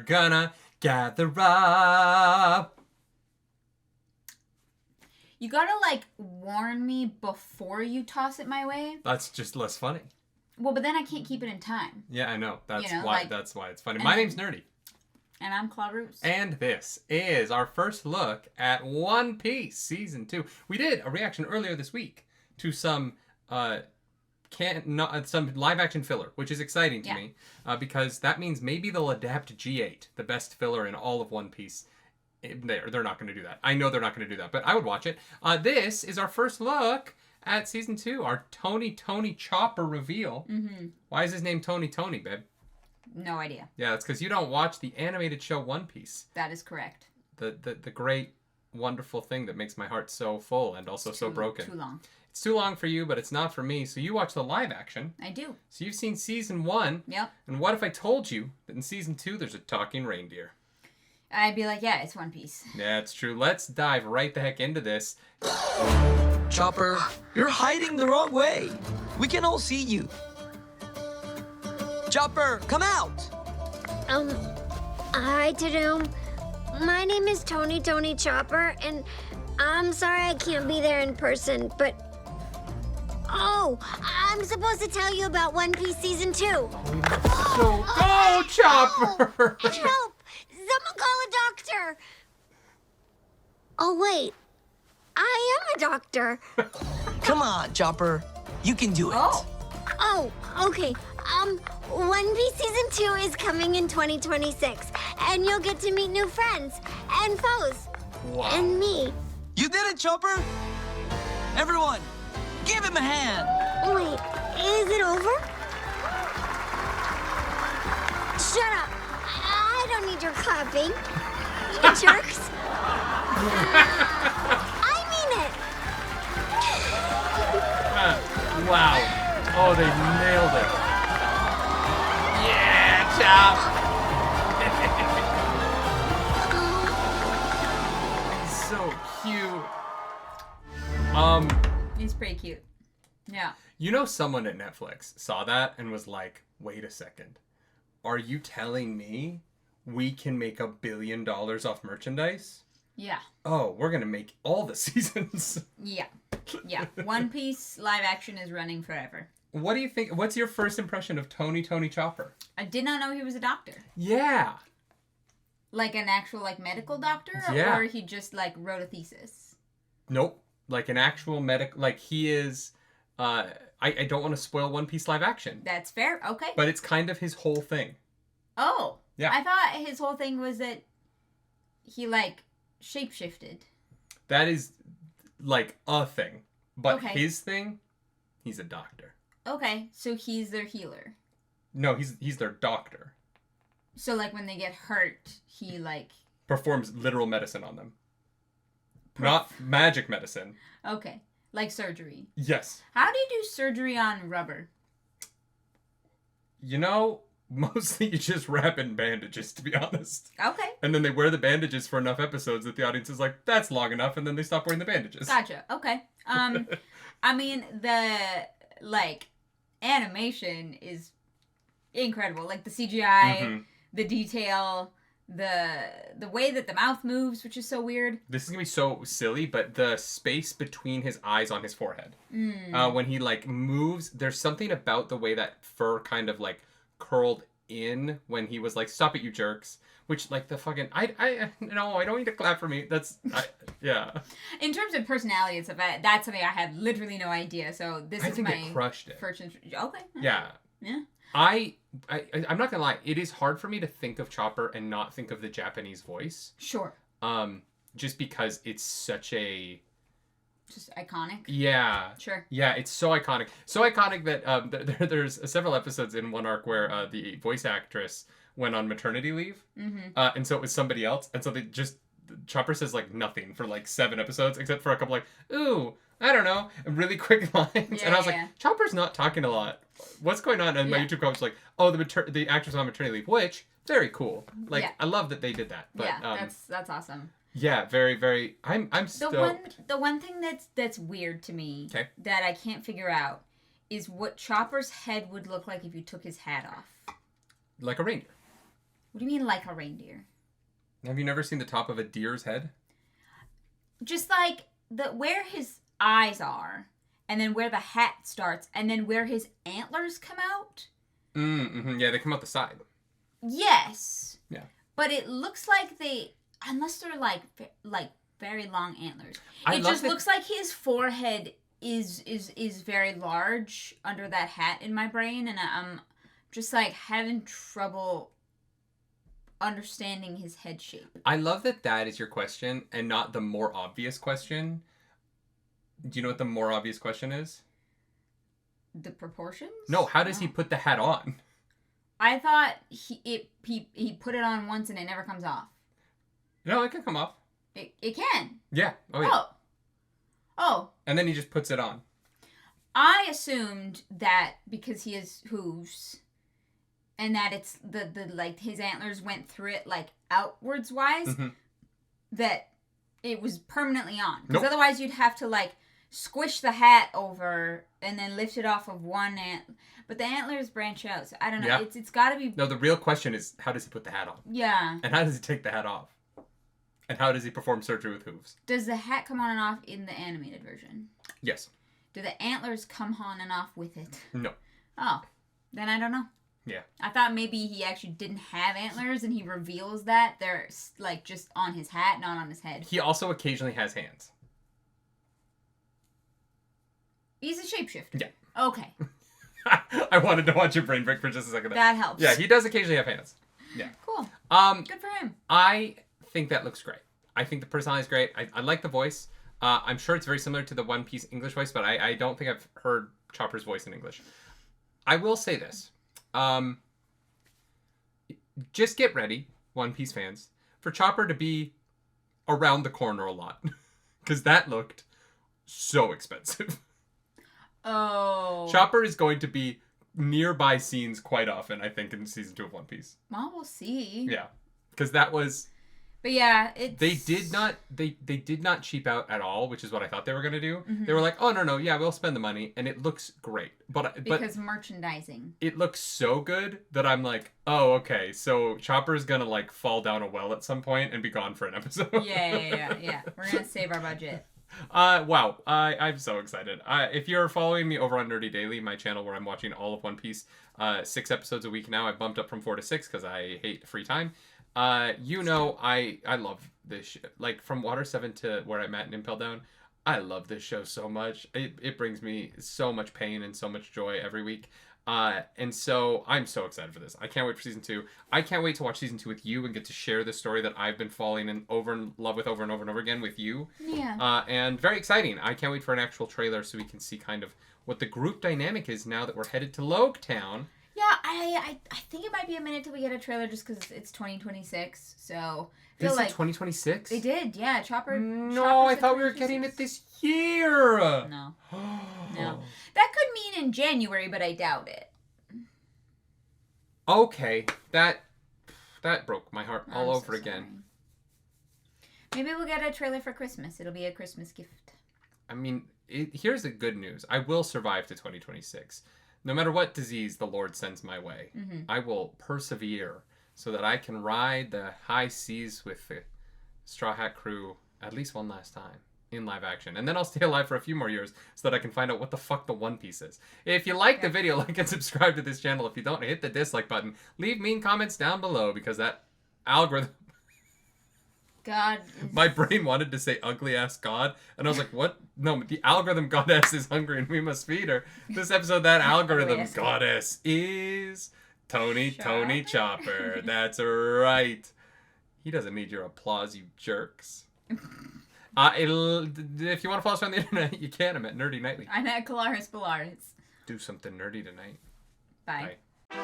gonna gather up. You gotta, like, warn me before you toss it my way. That's just less funny. Well, but then I can't keep it in time. Yeah, I know. That's that's why it's funny. And My name's Nerdy. And I'm Claude. And this is our first look at One Piece Season 2. We did a reaction earlier this week to some some live-action filler, which is exciting to me, because that means maybe they'll adapt G8, the best filler in all of One Piece. They're not going to do that. I know they're not going to do that, but I would watch it. This is our first look at Season 2, our Tony Chopper reveal. Mm-hmm. Why is his name Tony, babe? No idea. Yeah, that's because you don't watch the animated show One Piece. That is correct. The great, wonderful thing that makes my heart so full and also so broken. Too long. It's too long for you, but it's not for me. So you watch the live action. I do. So you've seen Season 1. Yep. And what if I told you that in Season 2 there's a talking reindeer? I'd be like, yeah, it's One Piece. Yeah, it's true. Let's dive right the heck into this. Chopper, you're hiding the wrong way. We can all see you. Chopper, come out! Hi, Tadoom. My name is Tony Chopper, and I'm sorry I can't be there in person, but... Oh, I'm supposed to tell you about One Piece Season 2. So go, Chopper! Help! Someone call a doctor! Oh, wait. I am a doctor. Come on, Chopper. You can do it. Oh, okay. One Piece Season 2 is coming in 2026, and you'll get to meet new friends and foes. Wow. And me. You did it, Chopper! Everyone, give him a hand! Wait, is it over? Shut up. I don't need your clapping. You jerks. I mean it. Wow. Oh, they nailed it. Yeah, Chop. He's so cute. He's pretty cute. Yeah. You know someone at Netflix saw that and was like, wait a second. Are you telling me we can make $1 billion off merchandise? Yeah. Oh, we're going to make all the seasons. Yeah. Yeah. One Piece live action is running forever. What do you think? What's your first impression of Tony Chopper? I did not know he was a doctor. Yeah. Like an actual, like, medical doctor? Yeah. Or he just, like, wrote a thesis? Nope. Like an actual like he is, I don't want to spoil One Piece live action. That's fair. Okay. But it's kind of his whole thing. Oh. Yeah. I thought his whole thing was that he, like, shapeshifted. That is, like, a thing. But Okay. his thing, he's a doctor. Okay. So he's their healer. No, he's their doctor. So, like, when they get hurt, he, like... Performs literal medicine on them. Not magic medicine. Okay. Like surgery. Yes. How do you do surgery on rubber? You know, mostly you just wrap in bandages, to be honest. Okay. And then they wear the bandages for enough episodes that the audience is like, that's long enough, and then they stop wearing the bandages. Gotcha. Okay. I mean, the, like, animation is incredible. Like, the CGI, the detail, the way that the mouth moves, which is so weird. This is gonna be so silly, but the space between his eyes on his forehead, when he like moves, there's something about the way that fur kind of like curled in when he was like, "Stop it, you jerks!" Which like the fucking I no, I don't need to clap for me. Yeah. In terms of personality and stuff, that's something I had literally no idea. So this I is think my it crushed it. first. Okay. Yeah. Yeah. I'm not gonna lie. It is hard for me to think of Chopper and not think of the Japanese voice. Sure. Just because it's such a... Just iconic. Yeah. Sure. Yeah, it's so iconic. So iconic that there's several episodes in one arc where the voice actress went on maternity leave. Mm-hmm. And so it was somebody else. And so they just... Chopper says like nothing for like 7 episodes, except for a couple like, ooh, I don't know, really quick lines. Yeah, and I was like, Chopper's not talking a lot. What's going on? And my YouTube comments like, oh, the actress on maternity leave, which, very cool. Like, I love that they did that. But, that's awesome. Yeah, very, very, I'm stoked. The one thing that's weird to me that I can't figure out is what Chopper's head would look like if you took his hat off. Like a reindeer. What do you mean like a reindeer? Have you never seen the top of a deer's head? Just like where his eyes are, and then where the hat starts, and then where his antlers come out. Mm-hmm. Yeah, they come out the side. Yes. Yeah. But it looks like unless they're like very long antlers. It just looks like his forehead is very large under that hat in my brain, and I'm just like having trouble understanding his head shape. I love that is your question and not the more obvious question. Do you know what the more obvious question is? The proportions? No, how does he put the hat on? I thought he put it on once and it never comes off. No, it can come off. It can. Yeah. Oh yeah. Oh. And then he just puts it on. I assumed that because he has hooves and that it's the like his antlers went through it like outwards wise, that it was permanently on. Because otherwise you'd have to like squish the hat over and then lift it off of one but the antlers branch out, so I don't know. Yeah. It's got to be. No, the real question is how does he put the hat on? Yeah. And how does he take the hat off? And how does he perform surgery with hooves? Does the hat come on and off in the animated version? Yes. Do the antlers come on and off with it? No. Oh, then I don't know. Yeah. I thought maybe he actually didn't have antlers and he reveals that they're like just on his hat, not on his head. He also occasionally has hands. He's a shapeshifter. Yeah. Okay. I wanted to watch your brain break for just a second there. That helps. Yeah, he does occasionally have hands. Yeah. Cool. Good for him. I think that looks great. I think the personality is great. I like the voice. I'm sure it's very similar to the One Piece English voice, but I don't think I've heard Chopper's voice in English. I will say this. Just get ready, One Piece fans, for Chopper to be around the corner a lot. Because that looked so expensive. Oh. Chopper is going to be nearby scenes quite often, I think, in season 2 of One Piece. Well, we'll see. Yeah. Because that was... But yeah, it's... They did not cheap out at all, which is what I thought they were going to do. They were like, oh, no, yeah, we'll spend the money, and it looks great. Because merchandising. It looks so good that I'm like, oh, okay, so Chopper's going to, like, fall down a well at some point and be gone for an episode. Yeah. We're going to save our budget. Wow. I'm so excited. If you're following me over on Nerdy Daily, my channel where I'm watching all of One Piece, 6 episodes a week now. I bumped up from 4 to 6 because I hate free time. You know, I love this show. Like, from Water 7 to where I'm at in Impel Down, I love this show so much. It brings me so much pain and so much joy every week. And so I'm so excited for this. I can't wait for season 2. I can't wait to watch season 2 with you and get to share this story that I've been falling in love with over and over and over again with you. Yeah. And very exciting. I can't wait for an actual trailer so we can see kind of what the group dynamic is now that we're headed to Loketown. Yeah, I think it might be a minute till we get a trailer just because it's 2026. So I feel Is it like 2026? they did, yeah. Chopper. No, I thought we were getting it this year. No. That could mean in January, but I doubt it. Okay, that broke my heart all over again. Maybe we'll get a trailer for Christmas. It'll be a Christmas gift. I mean, here's the good news. I will survive to 2026. No matter what disease the Lord sends my way, I will persevere so that I can ride the high seas with the Straw Hat crew at least one last time in live action. And then I'll stay alive for a few more years so that I can find out what the fuck the One Piece is. If you like the video, like and subscribe to this channel. If you don't, hit the dislike button. Leave mean comments down below because that algorithm... God. My brain wanted to say ugly ass God, and I was like, what? No, the algorithm goddess is hungry and we must feed her. This episode, that algorithm goddess is Tony Chopper. That's right. He doesn't need your applause, you jerks. If you want to follow us on the internet, you can. I'm at Nerdy Nightly. I'm at Colaris. Do something nerdy tonight. Bye. Bye.